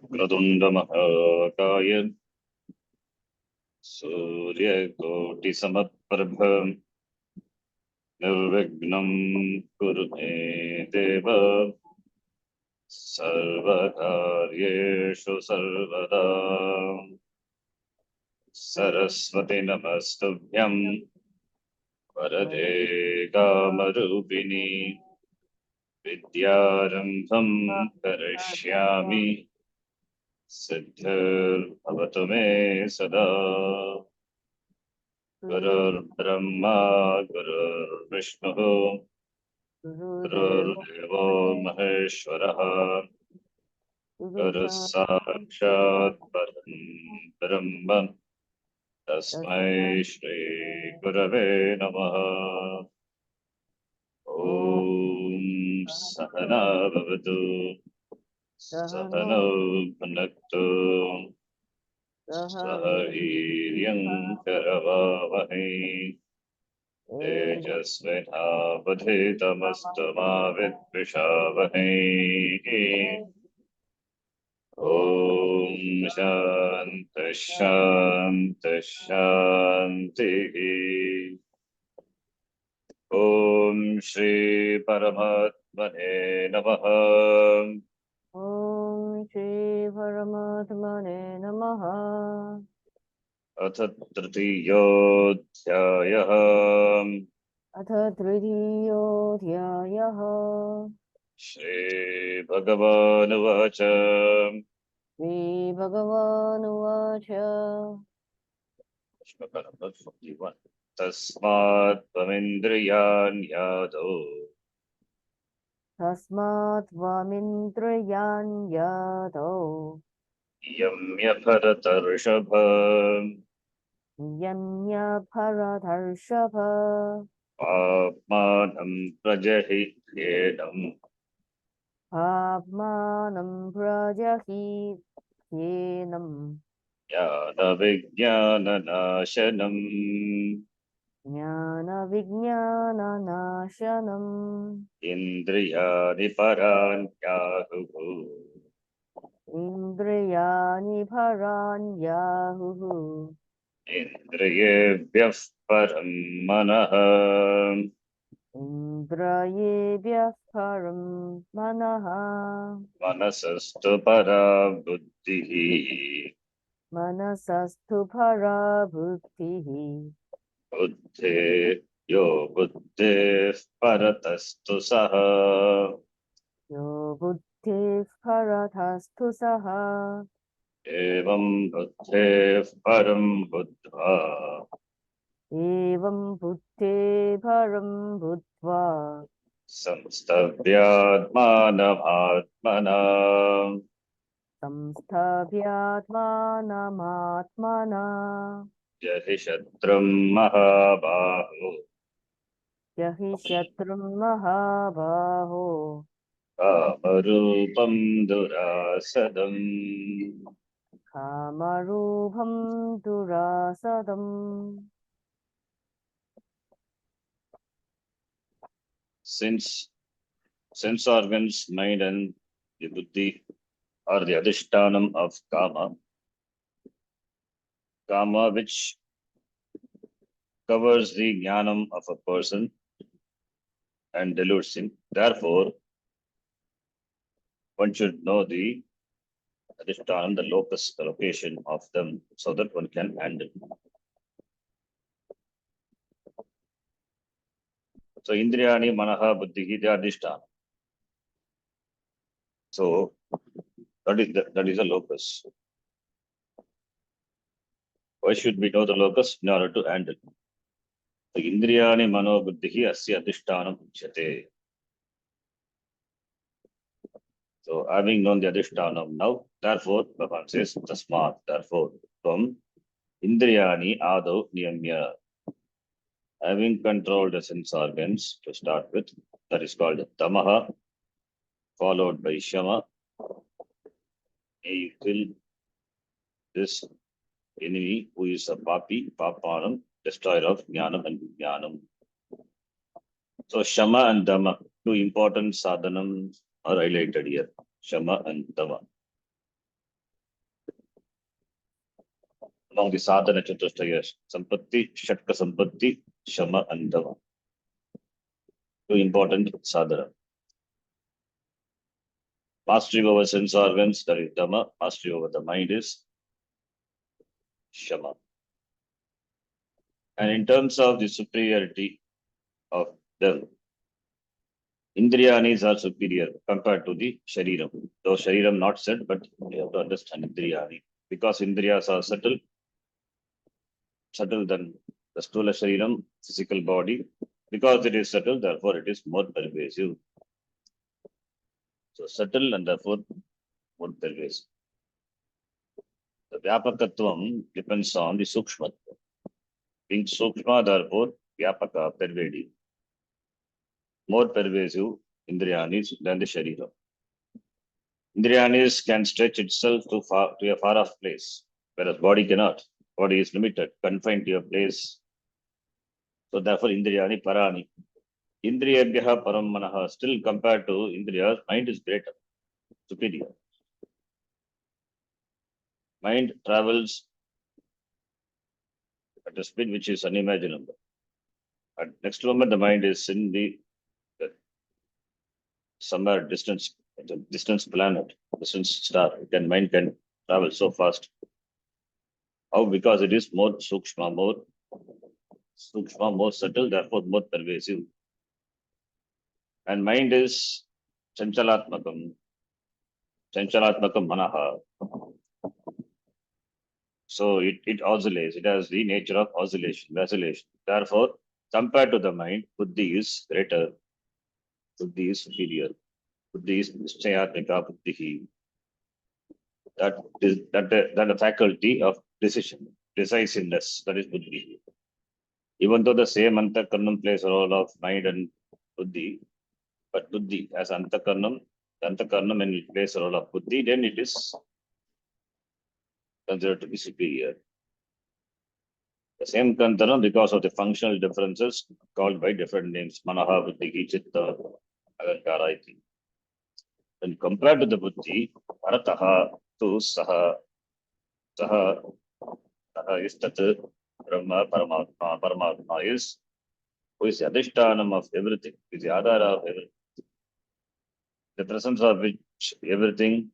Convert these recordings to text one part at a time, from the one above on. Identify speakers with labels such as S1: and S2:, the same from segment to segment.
S1: वक्रतुण्डमहाकाय सूर्यकोटिसमप्रभ निर्विघ्नं कुरु मे देव सर्वकार्येषु सर्वदा। सरस्वती नमस्तुभ्यं वरदे कामरूपिणि विद्यारम्भं करिष्यामि सिद्धिर्भवतु मे सदा। गुरुर्ब्रह्मा गुरुर्विष्णुः गुरुर्देवो महेश्वरः गुरुः साक्षात् परं ब्रह्म तस्मै श्री गुरवे नमः। ॐ सहना भवतु सहनौ भुनक्तु सह वीर्यं करवावहै तेजस्विनावधीतमस्तु मा विद्विषावहै। ॐ शान्तिः शान्तिः शान्तिः। ॐ श्री परमात्मने नमः।
S2: ॐ श्री परमात्मने नमः।
S1: अथ तृतीयोऽध्यायः।
S2: अथ तृतीयोऽध्यायः।
S1: श्रीभगवानुवाच
S2: श्रीभगवानुवाच
S1: तस्मात् त्वमिन्द्रियाण्यादौ
S2: तस्मात् त्वमिन्द्रियान् यादौ
S1: यम्य भरतर्षभ
S2: यम्य भरतर्षभ
S1: पाप्मानं प्रजहिह्येनम्
S2: पाप्मानं प्रजहीह्येनम्
S1: ज्ञानविज्ञाननाशनम्
S2: ज्ञानविज्ञाननाशनम्
S1: इन्द्रियाणि पराण्याहुः
S2: इन्द्रियाणि पराण्याहुः
S1: इन्द्रियेभ्यः परं मनः
S2: इन्द्रियेभ्यः परं मनः
S1: मनसस्तु परा बुद्धिः
S2: मनसस्तु परा बुद्धिः
S1: बुद्धे यो बुद्धेः परतस्तु सः
S2: यो बुद्धिः परतस्तु सः
S1: एवं बुद्धेः परं बुद्ध्वा
S2: एवं बुद्धे परं बुद्ध्वा
S1: संस्तभ्यात्मानमात्मना
S2: संस्थाप्यात्मानमात्मना
S1: जहि शत्रुं महाबाहो
S2: जहि शत्रुं महाबाहो
S1: कामरूपं दुरासदम्।
S2: कामरूपं दुरासदम्।
S1: Since sense organs, mind and the buddhi are the adhishtanam of kama which covers the jnanam of a person and deludes him. Therefore, one should know the adhishtanam, the locus, the location of them, so that one can handle. So, indriyani, manaha, buddhi, they are adhishtanam. So, that is a locus. Why should we know the locus? In order to handle. So, indriyani, mano, buddhi, asya adhishtanam uchyate. So, having known the adhishtanam now, therefore, Bhagavan says, tasmat, therefore, from indriyani adau niyamya. Having controlled the sense organs to start with, that is called tamaha, followed by shama. May kill this enemy who is a papi, papanam, destroyer of jnanam and vijnanam. So, shama and dama, two important sadhanams are highlighted here. Shama and dama. among the sadhana chatushtayas, sampatti, shatka sampatti, shama and dava. Two important sadhana. Mastery over sense organs, that is dhamma. Mastery over the mind is shama. And in terms of the superiority of them, Indriyanis are superior compared to the Shariram. Though Shariram not said, but we have to understand Indriyani. Because Indriyas are subtle than the Stula Shariram, physical body. Because it is subtle, therefore it is more pervasive. So subtle and therefore more pervasive. The Vyapakatvam depends on the Sukshma. Being Sukshma, therefore Vyapaka, pervading. More pervasive Indriyanis than the Sharira. Indriyanis can stretch itself to a far off place, whereas body cannot. Body is limited, confined to a place. So therefore, Indriyani Parani. Indriyabhyaha Paramanaha, still compared to Indriyas, mind is greater, superior. Mind travels at a speed which is unimaginable. At next moment, the mind is in the somewhere distance planet, distant star. Mind can travel so fast. How? Because it is more sukshma, more subtle, therefore more pervasive. And mind is chanchalatmakam manaha. So it oscillates. It has the nature of oscillation, vacillation. Therefore, compared to the mind, buddhi is greater. Buddhi is superior. Buddhi is nischayatmika buddhi. That the faculty of decision, decisiveness, that is buddhi. Even though the same antakarnam plays a role of mind and buddhi, but buddhi as antakarnam, when it plays a role of buddhi, then it is considered to be superior. The same kantaram, because of the functional differences, called by different names, manaha, buddhi, chitta, agankara, iti. When compared to the buddhi, arataha tu saha is tat brahma paramatma is who is the adhishtanam of everything, is the adhara of everything. The presence of which everything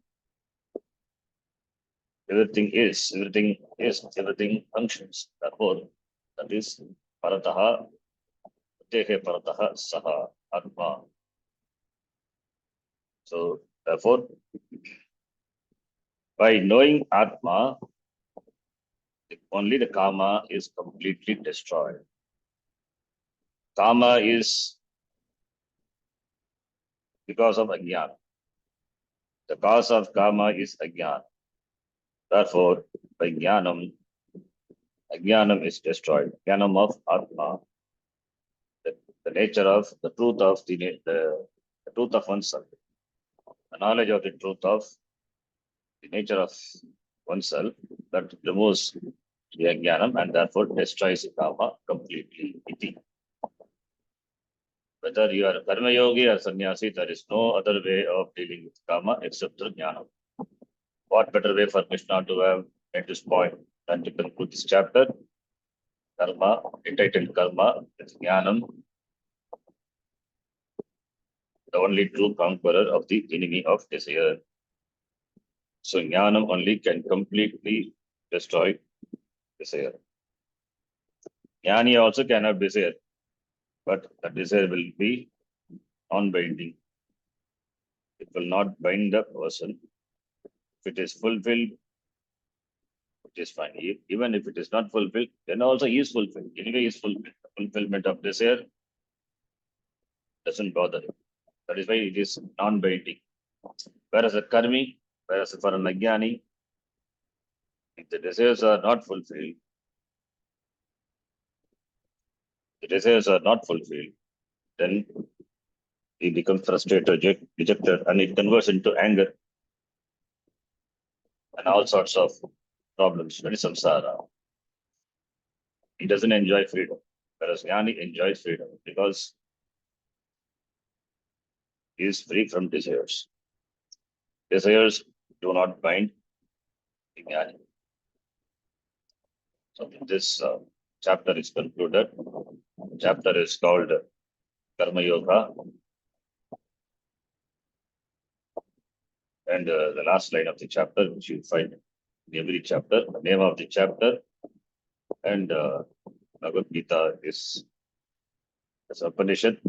S1: functions. Therefore, that is parataha, tehe parataha saha atma. So, therefore, by knowing atma, only the kama is completely destroyed. Kama is because of ajnana. The cause of kama is ajnana. Therefore, by jnanam is destroyed. Jnanam of atma, the nature of the truth of the truth of oneself. The knowledge of the truth of the nature of oneself, that removes the ajnanam and therefore destroys the kama completely. Iti. Whether you are a karma yogi or sannyasi, there is no other way of dealing with kama except through jnana. What better way for Krishna to have at this point than to conclude this chapter? Karma, entitled karma, with jnanam, the only true conqueror of the enemy of desire. So jnanam only can completely destroy desire. Jnani also can have desire, but the desire will be non-binding. It will not bind the person. If it is fulfilled, it is fine. Even if it is not fulfilled, then also he is fulfilled. Anyway, is fulfilled. Fulfillment of desire doesn't bother him. That is why it is non-binding. Whereas a karmi, whereas for an ajnani, if the desires are not fulfilled, then he becomes frustrated, dejected, and it converts into anger and all sorts of problems. That is samsara. He doesn't enjoy freedom, whereas jnani enjoys freedom because he is free from desires. Desires do not bind the jnani. So this chapter is concluded. Chapter is called Karma Yoga. And the last line of the chapter, which you find in every chapter, the name of the chapter, and Bhagavad Gita is as Upanishad.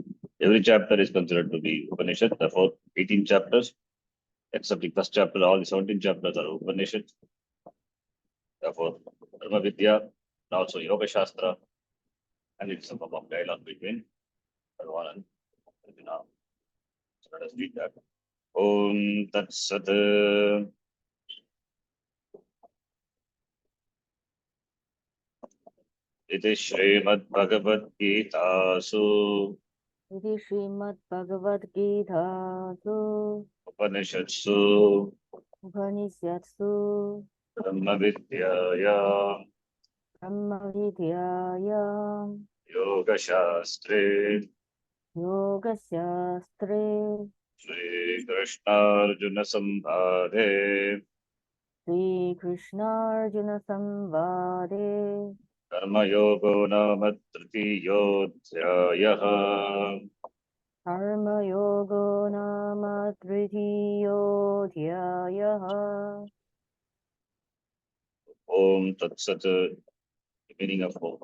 S1: Every chapter is considered to be Upanishad. Therefore, 18 chapters, except the first chapter, all the 17 chapters are Upanishad. Therefore, Dharma Vidya, and also Yoga Shastra, and it's a form of dialogue between Bhagavan and Arjuna. So let us read that. Om Tat Sat. Iti Srimad Bhagavad Gitasu
S2: इति श्रीमद्भगवद्गीतासु
S1: Upanishadsu
S2: उपनिषत्सु
S1: Dhamma Vidyaya
S2: ब्रह्मविद्यायां
S1: Yoga Shastre
S2: योगशास्त्रे
S1: Shri Krishna Arjuna Sambhade
S2: श्रीकृष्णार्जुनसंवादे
S1: Karma Yogo Nama Tritiyodhyayah
S2: कर्मयोगो नाम तृतीयोऽध्यायः
S1: Om Tat Sat, the meaning of Om.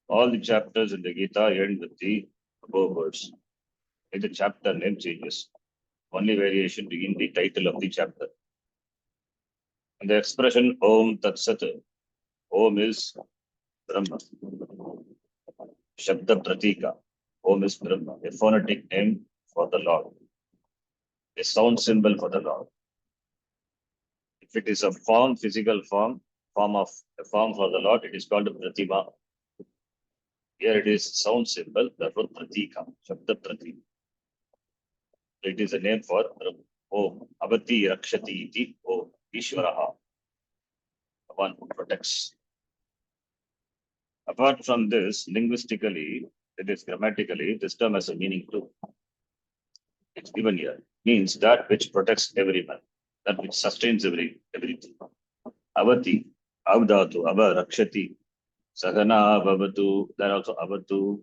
S1: All the chapters in the Gita end with the above words. In the chapter name changes. Only variation being the title of the chapter. And the expression Om Tat Sat, Om is Brahma. Shabda Pratika, Om is Brahma, a phonetic name for the Lord, a sound symbol for the Lord. If it is a form, physical form, a form for the Lord, it is called Pratima. Here it is sound symbol, therefore Pratika, Shabda Pratika. It is a name for Om, Avati Rakshati iti Om, Ishvaraha, the one who protects. Apart from this, linguistically, it is grammatically, this term has a meaning too. It's given here. Means that which protects everyone, that which sustains everything. Avati, Avdatu, Ava, Rakshati, Sagana, Bhavatu, there also Avatu,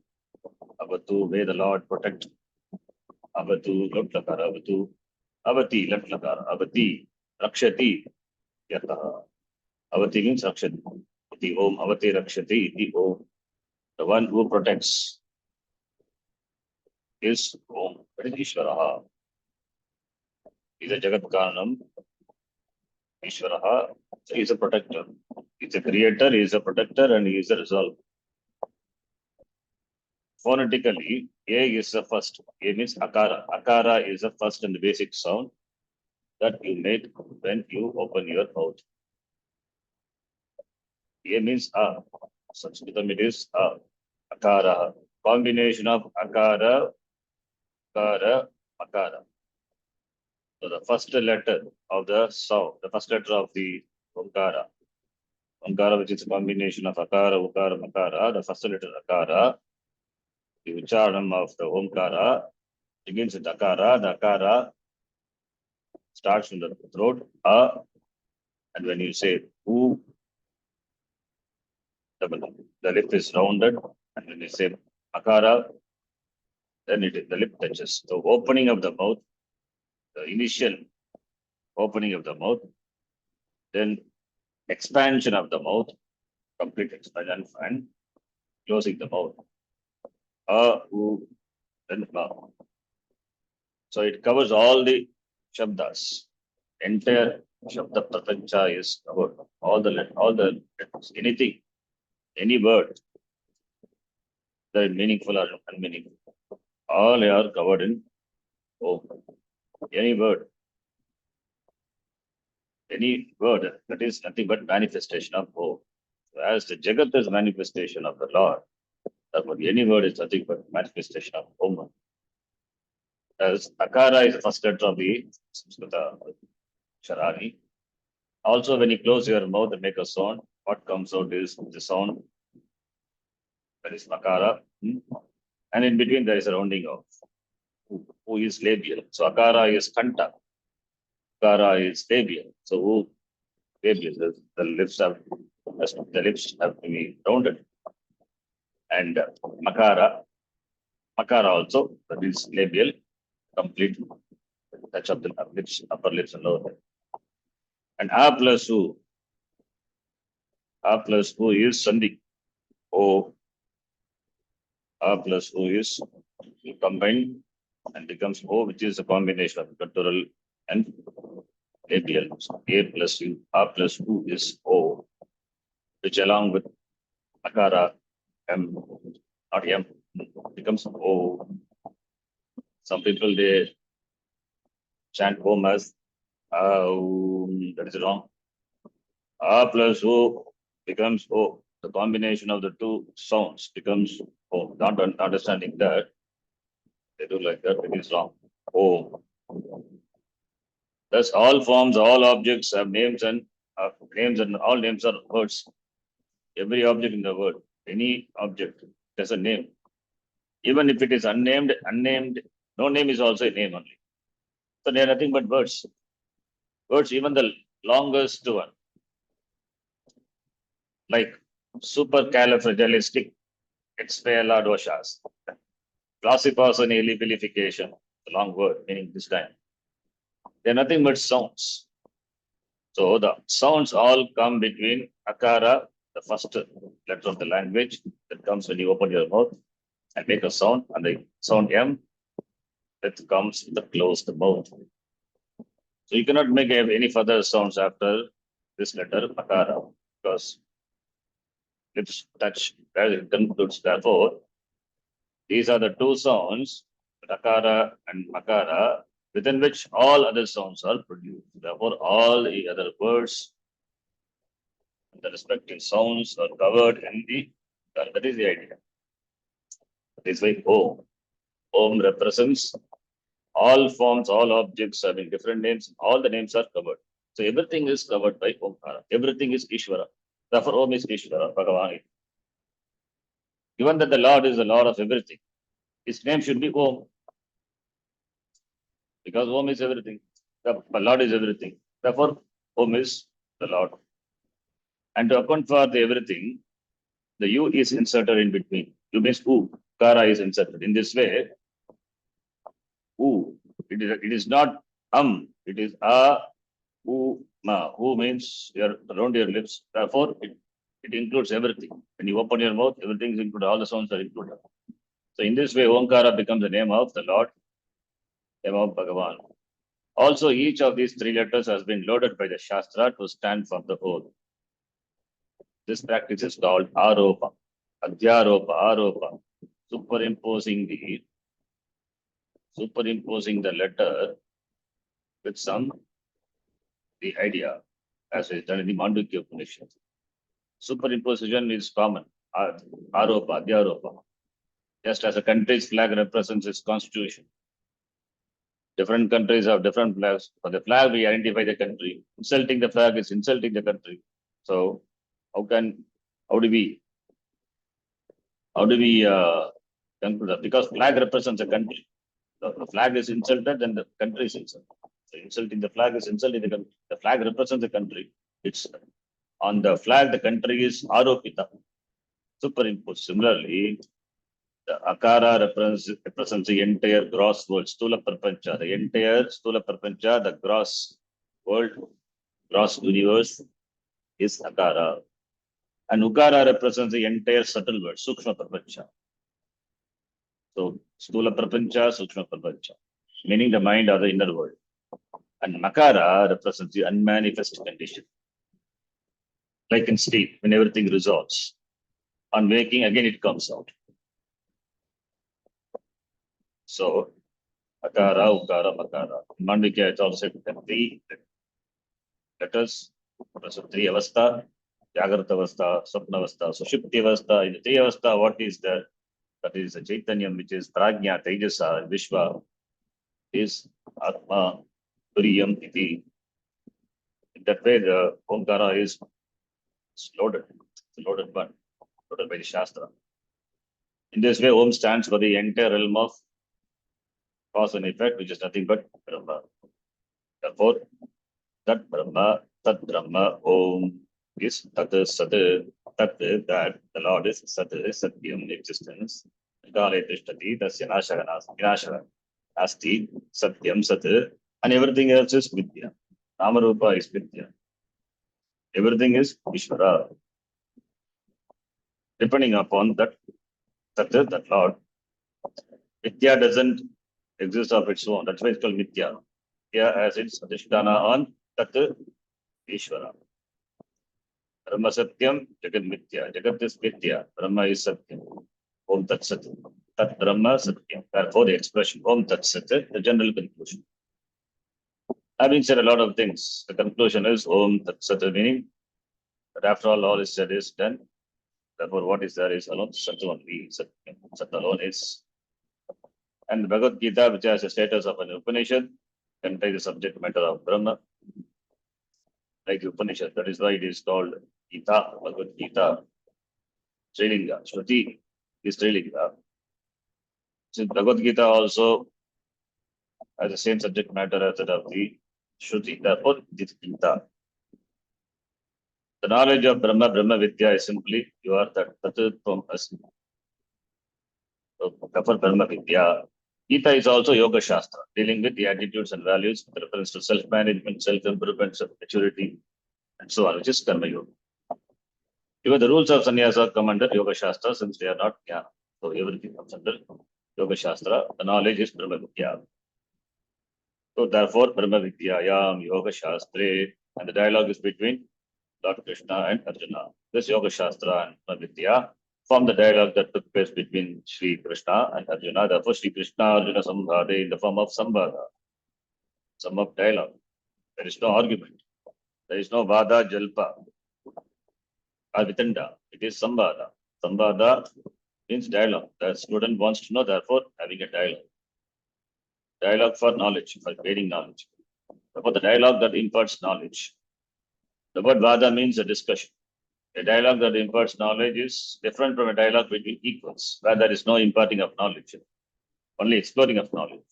S1: may the Lord protect. Avatu, Latlakara, Avatu, Avati, Latlakara, Avati, Rakshati, Yataha. Avati means Rakshati. Iti Om, Avati Rakshati, Iti Om. The one who protects is Om, that is Ishvaraha. Is a Jagat Karanam. Ishvaraha is a protector. He's a creator, he is a protector, and he is a resolver. Phonetically, A is the first. A means Akara. Akara is the first and the basic sound that you make when you open your mouth. A means A. Sanskritam it is A. Akara. Combination of Akara, Akara, Akara. So the first letter of the sound, the first letter of the Omkara. Omkara, which is a combination of Akara, Ukara, Makara. The first letter Akara, the Ucharanam of the Omkara begins with Akara. The Akara starts from the throat, and when you say U, the lip is rounded, and when you say Akara, then the lip touches. The opening of the mouth, the initial opening of the mouth, then expansion of the mouth, complete expansion, and closing the mouth. U, then Ba. So it covers all the Shabdas. Entire Shabda Prapancha is covered. All the letters, anything, any word, that is meaningful or unmeaningful. All are covered in Om. Any word that is nothing but manifestation of Om. So as the Jagat is manifestation of the Lord, therefore any word is nothing but manifestation of Om. As Akara is the first letter of the Samskrita Sharani. Also, when you close your mouth and make a sound, what comes out is the sound, that is Makara. And in between there is a rounding off. Who is labial. So Akara is Kanta. Akara is labial. So who labial, the lips have the lips have to be rounded. And makara also, that is labial, complete touch of the lips, upper lips and lower lip. And A plus U is sandhi. O, A plus U is combined and becomes O, which is a combination of guttural and labial. So A plus U, A plus U is O, which along with akara, M, not M, becomes O. Some people they chant Om as that is wrong. A plus O becomes O. The combination of the two sounds becomes O. Not understanding that, they do like that, it is wrong. O. Thus, all forms, all objects have names and all names are words. Every object in the world, any object has a name. Even if it is unnamed, no name is also a name only. So they are nothing but words. Words, even the longest one, like supercalifragilistic expialidocious, classification, a long word meaning this time. They are nothing but sounds. So the sounds all come between akara, the first letter of the language that comes when you open your mouth and make a sound, and the sound M that comes with the closed mouth. So you cannot make any further sounds after this letter akara, because lips touch, that it concludes. Therefore, these are the two sounds, akara and makara, within which all other sounds are produced. Therefore, all the other words, the respective sounds are covered in the, that is the idea. That is why Om. Om represents all forms, all objects having different names, all the names are covered. So everything is covered by Omkara. Everything is Ishvara. Therefore, Om is Ishvara, Bhagavan. Given that the Lord is the Lord of everything, his name should be Om. Because Om is everything. The Lord is everything. Therefore, Om is the Lord. And to account for the everything, the U is inserted in between. U means U. Kara is inserted. In this way, U. It is not it is A, U, Ma. U means around your lips. Therefore, it includes everything. When you open your mouth, everything is included. All the sounds are included. So in this way, Omkara becomes the name of the Lord, name of Bhagavan. Also, each of these three letters has been loaded by the Shastra to stand for the whole. This practice is called Aropa, Adhyaropa, Aropa, superimposing the letter with the idea, as is done in the Mandukya Upanishad. Superimposition is common, Aropa, Adhyaropa. Just as a country's flag represents its constitution. Different countries have different flags. For the flag, we identify the country. Insulting the flag is insulting the country. So, how do we conclude that? Because flag represents a country. The flag is insulted, then the country is insulted. So, insulting the flag is insulting the country. The flag represents the country. It's on the flag, the country is Aropita, superimposed. Similarly, the Akara represents the entire gross world, Stula Prapancha, the entire Stula Prapancha, the gross world, gross universe is Akara. And Ukara represents the entire subtle world, Sukshma Prapancha. So, Stula Prapancha, Sukshma Prapancha, meaning the mind or the inner world. And Makara represents the unmanifest condition. Like in sleep, when everything resolves. On waking, again it comes out. So, Akara, Ukara, Makara. In Mandukya, it's also said three letters, three avastha, Jagrata avastha, Swapna avastha, Sushupti avastha. In the three avastha, what is there? That is the Chaitanyam, which is Prajna, Tejasa, Vishwa, is Atma, Turiyam, Iti. In that way, the Omkara is loaded. It's a loaded one, loaded by the Shastra. In this way, Om stands for the entire realm of cause and effect, which is nothing but Brahma. Therefore, that Brahma, Tat Brahma, Om is Tat Sat. Tat, that the Lord is Sat, Satyam, existence. Kale Tishtati, Tasya Vinashaka Asti, Satyam Sat, and everything else is Vidya. Namarupa is Vidya. Everything is Ishvara. Depending upon that Tat, that Lord, Vidya doesn't exist of its own. That's why it's called Vidya. Vidya has its Adhisthana on Tat Ishvara. Brahma Satyam, Jagat Mithya. Jagat is Mithya. Brahma is Satyam. Om Tat Sat. Tat Brahma Satyam. Therefore, the expression Om Tat Sat, the general conclusion. Having said a lot of things, the conclusion is Om Tat Sat, meaning that after all is said is done. Therefore, what is there is alone Sat only. Satyam. Sat alone is. And the Bhagavad Gita, which has the status of an Upanishad, contains the subject matter of Brahma, like the Upanishad. That is why it is called Gita, Bhagavad Gita. Strilinga, Shruti is Strilinga. Since Bhagavad Gita also has the same subject matter as that of the Shruti, therefore it is Gita. The knowledge of Brahma Vidya is simply you are that Tatutvam Asmi. So, for Brahma Vidya. Gita is also Yoga Shastra, dealing with the attitudes and values with reference to self-management, self-improvement, self-maturity, and so on, which is Karma Yoga. Even the rules of sannyasa come under Yoga Shastra since they are not jnana. So everything comes under Yoga Shastra. The knowledge is Brahma Vidya. So therefore, Brahma Vidyayam Yoga Shastre, and the dialogue is between Lord Krishna and Arjuna. This Yoga Shastra and Brahma Vidya form the dialogue that took place between Sri Krishna and Arjuna. Therefore, Sri Krishna Arjuna Samvade in the form of Samvada, sum of dialogue. There is no argument. There is no Vada Jalpa or Vitanda. It is Samvada. Samvada means dialogue. The student wants to know, therefore, having a dialogue. Dialogue for knowledge, for gaining knowledge. Therefore, the dialogue that imparts knowledge. The word Vada means a discussion. A dialogue that imparts knowledge is different from a dialogue between equals, where there is no imparting of knowledge, only exploring of knowledge.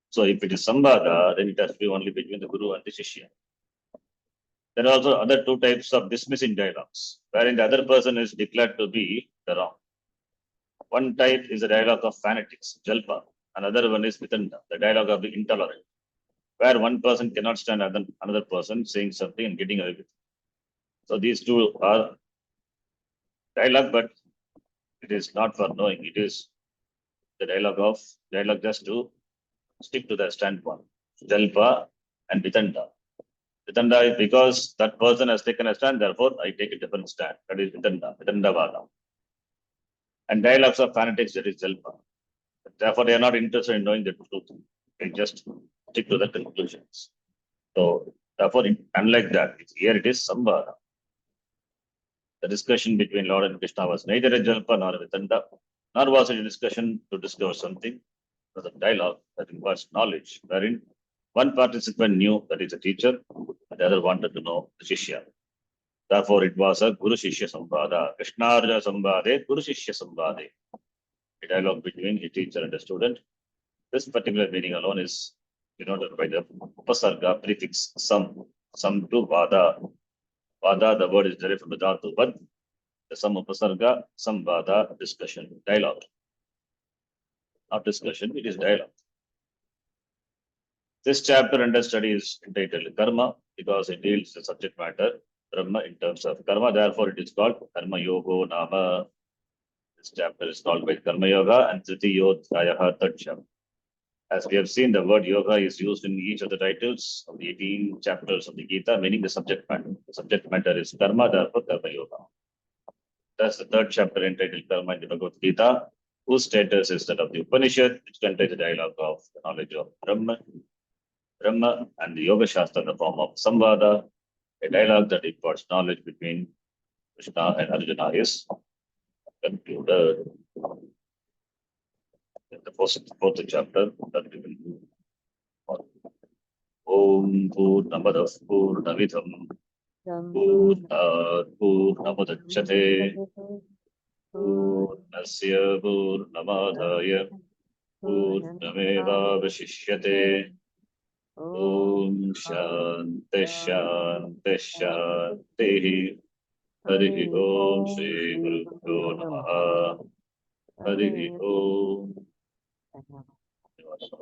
S1: So if it is Samvada, then it has to be only between the Guru and the Shishya. There are also other two types of dismissing dialogues, wherein the other person is declared to be the wrong. One type is a dialogue of fanatics, Jalpa. Another one is Vitanda, the dialogue of the intolerant, where one person cannot stand another person saying something and getting away with it. So these two are dialogue, but it is not for knowing. It is the dialogue just to stick to the standpoint. Jalpa and Vitanda. Vitanda is because that person has taken a stand, therefore I take a different stand. That is Vitanda, Vitandavada. And dialogues of fanatics, that is Jalpa. Therefore, they are not interested in knowing the truth. They just stick to the conclusions. So, therefore, unlike that, here it is Samvada. The discussion between Lord and Krishna was neither a Jalpa nor a Vitanda, nor was it a discussion to discover something. It was a dialogue that involves knowledge, wherein one participant knew that is a teacher, and the other wanted to know the Shishya. Therefore, it was a Guru Shishya Samvada. Krishna Arjuna Samvade, Guru Shishya Samvade. A dialogue between a teacher and a student. This particular meaning alone is denoted by the upasarga prefix some to vada. Vada, the word is derived from the dhatu, but the some upasarga, some vada, discussion, dialogue. Not discussion, it is dialogue. This chapter under study is entitled Karma because it deals with the subject matter, Brahma, in terms of karma. Therefore, it is called Karma Yogo Nama. This chapter is called by Karma Yoga and Tritiyodhyaha, third chapter. As we have seen, the word yoga is used in each of the titles of the 18 chapters of the Gita, meaning the subject matter. The subject matter is karma, therefore Karma Yoga. That's the third chapter entitled Karma in the Bhagavad Gita, whose status is that of the Upanishad, which contains the dialogue of the knowledge of Brahma, and the Yoga Shastra in the form of Samvada, a dialogue that imparts knowledge between Krishna and Arjuna is concluded. The fourth chapter that we will do. Om Purnamadav Purnamidham Purnamudachyate Purnasya Purnamadaya Purnamevavashishyate Om Shanti Shanti Shanti. Hari Om Shri Gurubhyo Namaha. Hari Om.
S2: ಧನ್ಯವಾದ.